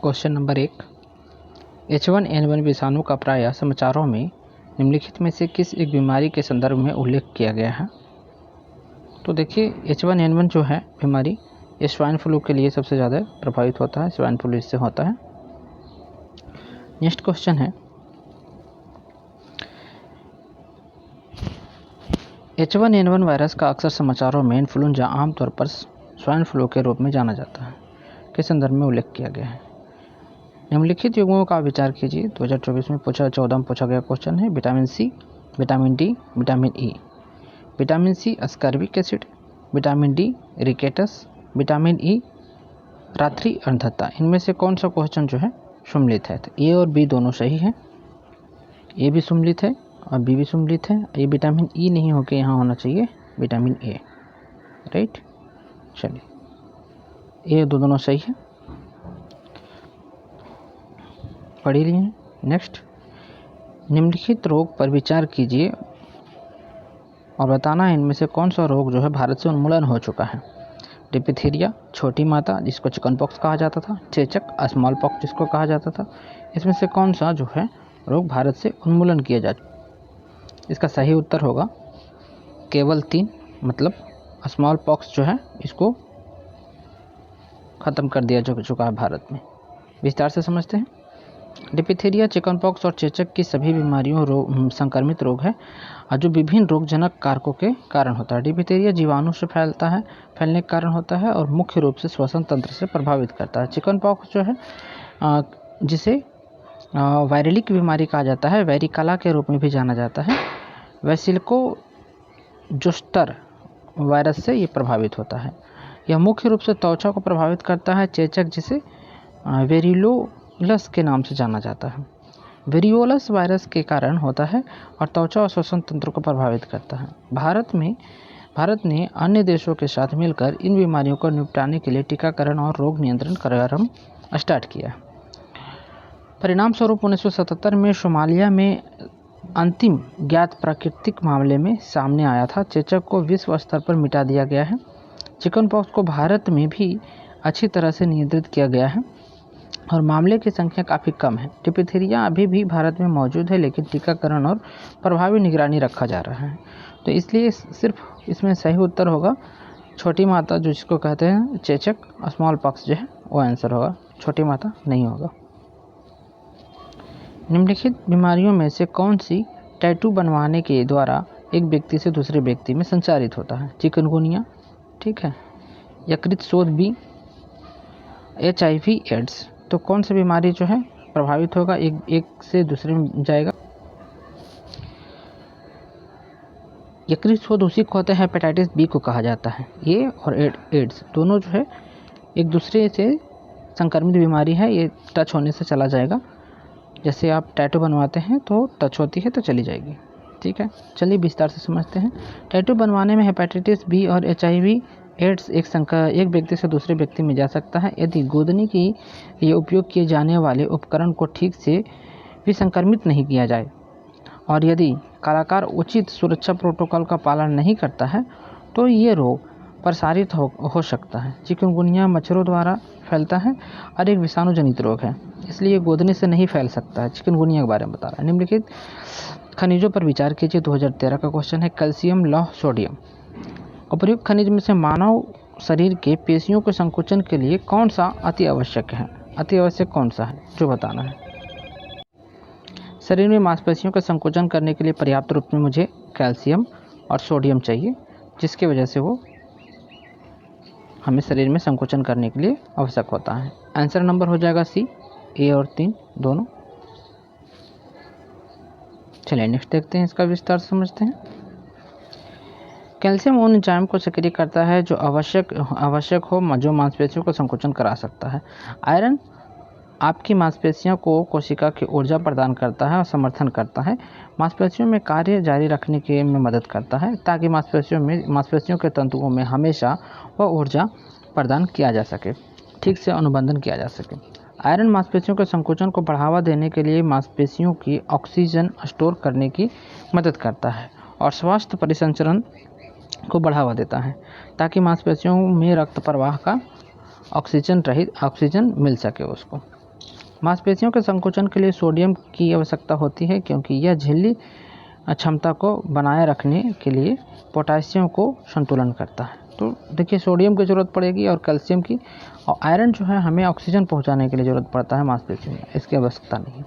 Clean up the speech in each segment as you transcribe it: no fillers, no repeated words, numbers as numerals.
Question number 1, H1N1 विषाणु का प्रायः समाचारों में निम्नलिखित में से किस एक बीमारी के संदर्भ में उल्लेख किया गया है। तो देखिए H1N1 जो है बीमारी ये स्वाइन फ्लू के लिए सबसे ज़्यादा प्रभावित होता है, स्वाइन फ्लू इससे होता है। नेक्स्ट क्वेश्चन है H1N1 वायरस का अक्सर समाचारों में इन्फ्लुएंजा आमतौर पर स्वाइन फ्लू के रूप में जाना जाता है के संदर्भ में उल्लेख किया गया है। निम्नलिखित युग्मों का विचार कीजिए। 2024 में 14 में पूछा गया क्वेश्चन है। Vitamin C, vitamin D, vitamin E. Vitamin C ascorbic acid, vitamin D rickets, vitamin E रात्रि अंधता। इनमें से कौन सा क्वेश्चन जो है सम्मिलित है? तो ए और बी दोनों सही है। ए भी सम्मिलित है और बी भी सम्मिलित है। ये विटामिन ई नहीं होकर यहाँ होना चाहिए विटामिन ए, राइट। चलिए ये दोनों सही है, पढ़ लिए हैं। नेक्स्ट, निम्नलिखित रोग पर विचार कीजिए और बताना है इनमें से कौन सा रोग जो है भारत से उन्मूलन हो चुका है। डिप्थीरिया, छोटी माता जिसको चिकन पॉक्स कहा जाता था, चेचक स्मॉल पॉक्स जिसको कहा जाता था, इसमें से कौन सा जो है रोग भारत से उन्मूलन किया जा चुका? इसका सही उत्तर होगा केवल 3, मतलब स्मॉल पॉक्स जो है इसको ख़त्म कर दिया चुका है भारत में। विस्तार से समझते हैं। डिप्थीरिया, चिकन पॉक्स और चेचक की सभी बीमारियों संक्रमित रोग है और जो विभिन्न रोगजनक कारकों के कारण होता है। डिप्थीरिया जीवाणु से फैलने के कारण होता है और मुख्य रूप से श्वसन तंत्र से प्रभावित करता है। चिकन पॉक्स जो है जिसे वायरलिक बीमारी कहा जाता है, वेरिकाला के रूप में भी जाना जाता है, वैसिलको जोस्टर वायरस से ये प्रभावित होता है। यह मुख्य रूप से त्वचा को प्रभावित करता है। चेचक जिसे वेरियोलस के नाम से जाना जाता है, वेरियोलस वायरस के कारण होता है और त्वचा और श्वसन तंत्र को प्रभावित करता है। भारत ने अन्य देशों के साथ मिलकर इन बीमारियों को निपटाने के लिए टीकाकरण और रोग नियंत्रण कार्यक्रम स्टार्ट किया। परिणाम स्वरूप 1977 में सोमालिया में अंतिम ज्ञात प्राकृतिक मामले में सामने आया था। चेचक को विश्व स्तर पर मिटा दिया गया है। चिकन पॉक्स को भारत में भी अच्छी तरह से नियंत्रित किया गया है और मामले की संख्या काफ़ी कम है। डिप्थीरिया अभी भी भारत में मौजूद है, लेकिन टीकाकरण और प्रभावी निगरानी रखा जा रहा है। तो इसलिए सिर्फ इसमें सही उत्तर होगा छोटी माता, जो जिसको कहते हैं चेचक, स्मॉल पॉक्स जो है वो आंसर होगा, छोटी माता नहीं होगा। निम्नलिखित बीमारियों में से कौन सी टैटू बनवाने के द्वारा एक व्यक्ति से दूसरे व्यक्ति में संचारित होता है? चिकनगुनिया, ठीक है, यकृत शोथ बी, HIV एड्स। तो कौन सी बीमारी जो है प्रभावित होगा, एक से दूसरे में जाएगा? यकृत शोथ उसी को होता है हेपेटाइटिस बी को कहा जाता है। ये और एड्स दोनों जो है एक दूसरे से संक्रमित बीमारी है, ये टच होने से चला जाएगा। जैसे आप टैटू बनवाते हैं तो टच होती है तो चली जाएगी, ठीक है। चलिए विस्तार से समझते हैं। टैटू बनवाने में हेपेटाइटिस बी और HIV एड्स एक व्यक्ति से दूसरे व्यक्ति में जा सकता है यदि गोदनी की ये उपयोग किए जाने वाले उपकरण को ठीक से विसंक्रमित नहीं किया जाए और यदि कलाकार उचित सुरक्षा प्रोटोकॉल का पालन नहीं करता है तो ये रोग प्रसारित हो सकता है। चिकनगुनिया मच्छरों द्वारा फैलता है और एक विषाणु जनित रोग है, इसलिए गोदने से नहीं फैल सकता है। चिकनगुनिया के बारे में बता रहा है। निम्नलिखित खनिजों पर विचार कीजिए। 2013 का क्वेश्चन है। कैल्शियम, लौह, सोडियम। उपर्युक्त खनिज में से मानव शरीर के पेशियों के संकुचन के लिए कौन सा अति आवश्यक है? अति आवश्यक कौन सा है जो बताना है? शरीर में मांसपेशियों का संकुचन करने के लिए पर्याप्त रूप में मुझे कैल्शियम और सोडियम चाहिए, जिसकी वजह से वो हमें शरीर में संकुचन करने के लिए आवश्यक होता है। आंसर नंबर हो जाएगा सी, ए और 3 दोनों। चलिए नेक्स्ट देखते हैं, इसका विस्तार समझते हैं। कैल्शियम उन एंजाइम को सक्रिय करता है जो आवश्यक हो जो मांसपेशियों को संकुचन करा सकता है। आयरन आपकी मांसपेशियों को कोशिका की ऊर्जा प्रदान करता है और समर्थन करता है, मांसपेशियों में कार्य जारी रखने के में मदद करता है ताकि मांसपेशियों के तंतुओं में हमेशा वह ऊर्जा प्रदान किया जा सके, ठीक से अनुबंधन किया जा सके। आयरन मांसपेशियों के संकुचन को बढ़ावा देने के लिए मांसपेशियों की ऑक्सीजन स्टोर करने की मदद करता है और स्वास्थ्य परिसंचरण को बढ़ावा देता है ताकि मांसपेशियों में रक्त प्रवाह का ऑक्सीजन मिल सके उसको। मांसपेशियों के संकोचन के लिए सोडियम की आवश्यकता होती है क्योंकि यह झिल्ली क्षमता को बनाए रखने के लिए पोटेशियम को संतुलन करता है। तो देखिए सोडियम की ज़रूरत पड़ेगी और कैल्शियम की, और आयरन जो है हमें ऑक्सीजन पहुंचाने के लिए ज़रूरत पड़ता है मांसपेशियों में, इसकी आवश्यकता नहीं है।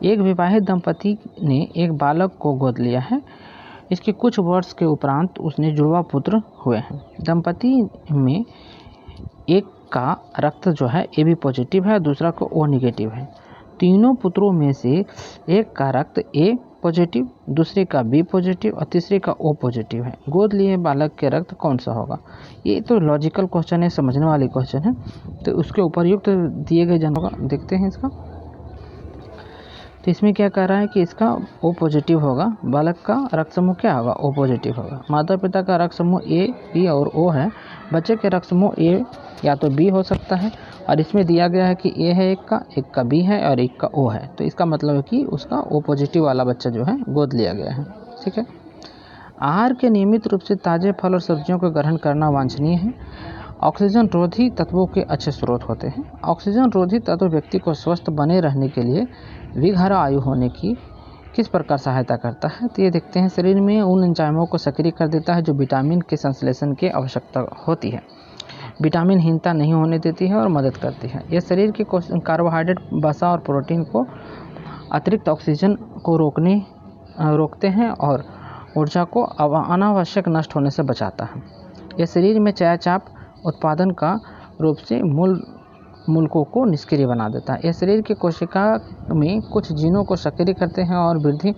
एक विवाहित दंपति ने एक बालक को गोद लिया है। इसके कुछ वर्ष के उपरांत उसने जुड़वा पुत्र हुए हैं। दंपति में एक का रक्त जो है AB पॉजिटिव है, दूसरा को O निगेटिव है। तीनों पुत्रों में से एक का रक्त A पॉजिटिव, दूसरे का B पॉजिटिव और तीसरे का O पॉजिटिव है। गोद लिए बालक के रक्त कौन सा होगा? ये तो लॉजिकल क्वेश्चन है, समझने वाली क्वेश्चन है, तो उसके उपर्युक्त दिए गए जनों का देखते हैं इसका। तो इसमें क्या कह रहा है कि इसका O पॉजिटिव होगा, बालक का रक्त समूह क्या होगा? O पॉजिटिव होगा। माता पिता का रक्त समूह A, B और O है, बच्चे के रक्त समूह A या तो B हो सकता है, और इसमें दिया गया है कि A है एक का B है और एक का O है, तो इसका मतलब है कि उसका O पॉजिटिव वाला बच्चा जो है गोद लिया गया है। ठीक है। आहार के नियमित रूप से ताज़े फल और सब्जियों का ग्रहण करना वांछनीय है। ऑक्सीजन रोधी तत्वों के अच्छे स्रोत होते हैं। ऑक्सीजन रोधी तत्व व्यक्ति को स्वस्थ बने रहने के लिए दीर्घ आयु होने की किस प्रकार सहायता करता है? तो ये देखते हैं, शरीर में उन एंजाइमों को सक्रिय कर देता है जो विटामिन के संश्लेषण की आवश्यकता होती है। विटामिनहीनता नहीं होने देती है और मदद करती है। यह शरीर के कार्बोहाइड्रेट, वसा और प्रोटीन को अतिरिक्त ऑक्सीजन को रोकते हैं और ऊर्जा को अनावश्यक नष्ट होने से बचाता है। यह शरीर में चयापचय उत्पादन का रूप से मूलकों को निष्क्रिय बना देता है। यह शरीर के कोशिका में कुछ जीनों को सक्रिय करते हैं और वृद्धि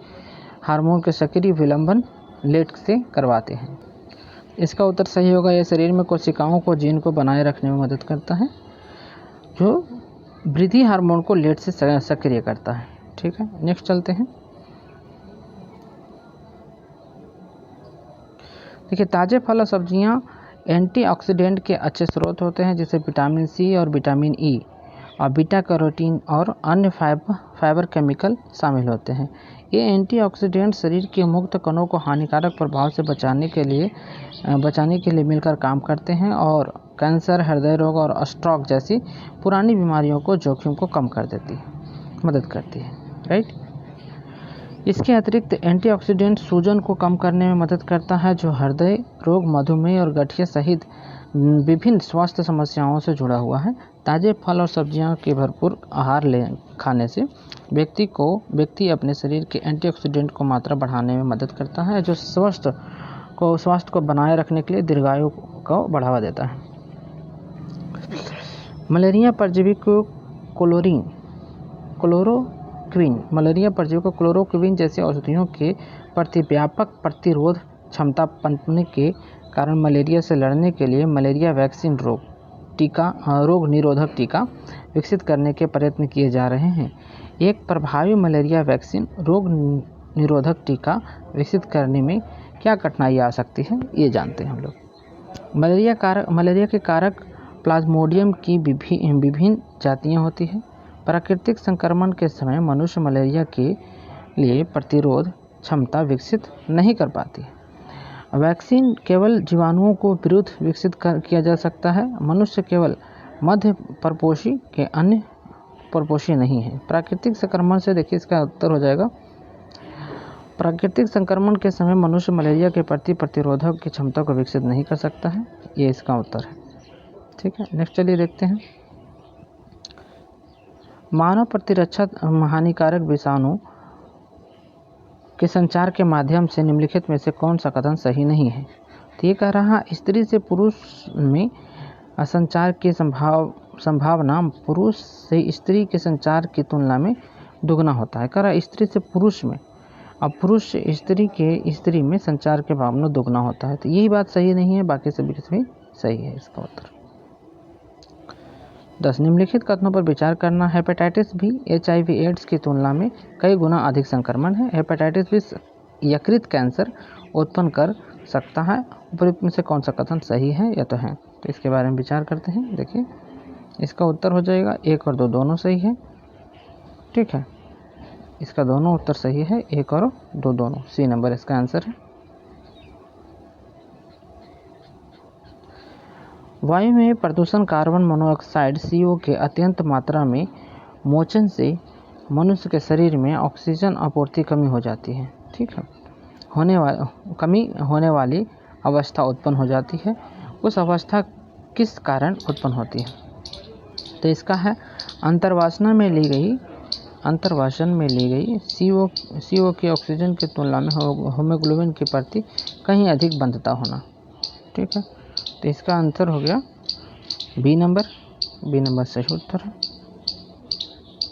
हार्मोन के सक्रिय विलंबन लेट से करवाते हैं। इसका उत्तर सही होगा। यह शरीर में कोशिकाओं को जीन को बनाए रखने में मदद करता है जो वृद्धि हार्मोन को लेट से सक्रिय करता है। ठीक है, नेक्स्ट चलते हैं। देखिए, ताज़े फल और सब्जियां एंटीऑक्सीडेंट के अच्छे स्रोत होते हैं, जैसे विटामिन सी और विटामिन ई और बीटा कैरोटीन और अन्य फाइबर केमिकल शामिल होते हैं। ये एंटीऑक्सीडेंट शरीर के मुक्त कणों को हानिकारक प्रभाव से बचाने के लिए मिलकर काम करते हैं और कैंसर, हृदय रोग और स्ट्रोक जैसी पुरानी बीमारियों को जोखिम को कम कर देती है, मदद करती है। राइट। इसके अतिरिक्त एंटीऑक्सीडेंट सूजन को कम करने में मदद करता है, जो हृदय रोग, मधुमेह और गठिया सहित विभिन्न स्वास्थ्य समस्याओं से जुड़ा हुआ है। ताज़े फल और सब्जियां के भरपूर आहार खाने से व्यक्ति अपने शरीर के एंटीऑक्सीडेंट को मात्रा बढ़ाने में मदद करता है, जो स्वास्थ्य को बनाए रखने के लिए दीर्घायु को बढ़ावा देता है। मलेरिया परजीवी को मलेरिया परजीवी को क्लोरोक्विन जैसी औषधियों के प्रति व्यापक प्रतिरोध क्षमता पनपने के कारण मलेरिया से लड़ने के लिए मलेरिया वैक्सीन रोग निरोधक टीका विकसित करने के प्रयत्न किए जा रहे हैं। एक प्रभावी मलेरिया वैक्सीन रोग निरोधक टीका विकसित करने में क्या कठिनाई आ सकती है, ये जानते हैं हम लोग। मलेरिया के कारक प्लाज्मोडियम की विभिन्न जातियाँ होती हैं। प्राकृतिक संक्रमण के समय मनुष्य मलेरिया के लिए प्रतिरोध क्षमता विकसित नहीं कर पाती। वैक्सीन केवल जीवाणुओं को विरुद्ध विकसित किया जा सकता है। मनुष्य केवल मध्य परपोषी के अन्य परपोषी नहीं है। प्राकृतिक संक्रमण से, देखिए इसका उत्तर हो जाएगा, प्राकृतिक संक्रमण के समय मनुष्य मलेरिया के प्रति प्रतिरोधक की क्षमता को विकसित नहीं कर सकता है। ये इसका उत्तर है। ठीक है, नेक्स्ट चलिए देखते हैं। मानव प्रतिरक्षा हानिकारक विषाणु के संचार के माध्यम से निम्नलिखित में से कौन सा कथन सही नहीं है? तो ये कह रहा, स्त्री से पुरुष में संचार की संभावना पुरुष से स्त्री के संचार की तुलना में दुगना होता है। कह रहा स्त्री से पुरुष में, अब पुरुष से स्त्री में संचार के भावना दुगना होता है। तो यही बात सही नहीं है, बाकी सभी सही है इसका उत्तर। 10 निम्नलिखित कथनों पर विचार करना। हेपेटाइटिस बी HIV एड्स की तुलना में कई गुना अधिक संक्रमण है। हेपेटाइटिस बी यकृत कैंसर उत्पन्न कर सकता है। उपरोक्त में से कौन सा कथन सही है या तो है? तो इसके बारे में विचार करते हैं। देखिए इसका उत्तर हो जाएगा 1 और 2 दोनों सही है। ठीक है, इसका दोनों उत्तर सही है, 1 और 2 दोनों। सी नंबर इसका आंसर है। वायु में प्रदूषण कार्बन मोनोऑक्साइड CO के अत्यंत मात्रा में मोचन से मनुष्य के शरीर में ऑक्सीजन आपूर्ति कमी हो जाती है। ठीक है, कमी होने वाली अवस्था उत्पन्न हो जाती है। उस अवस्था किस कारण उत्पन्न होती है? तो इसका है अंतर्वासन में ली गई CO की ऑक्सीजन की तुलना में हीमोग्लोबिन के प्रति कहीं अधिक बंधता होना। ठीक है, तो इसका आंसर हो गया बी नंबर सही उत्तर है।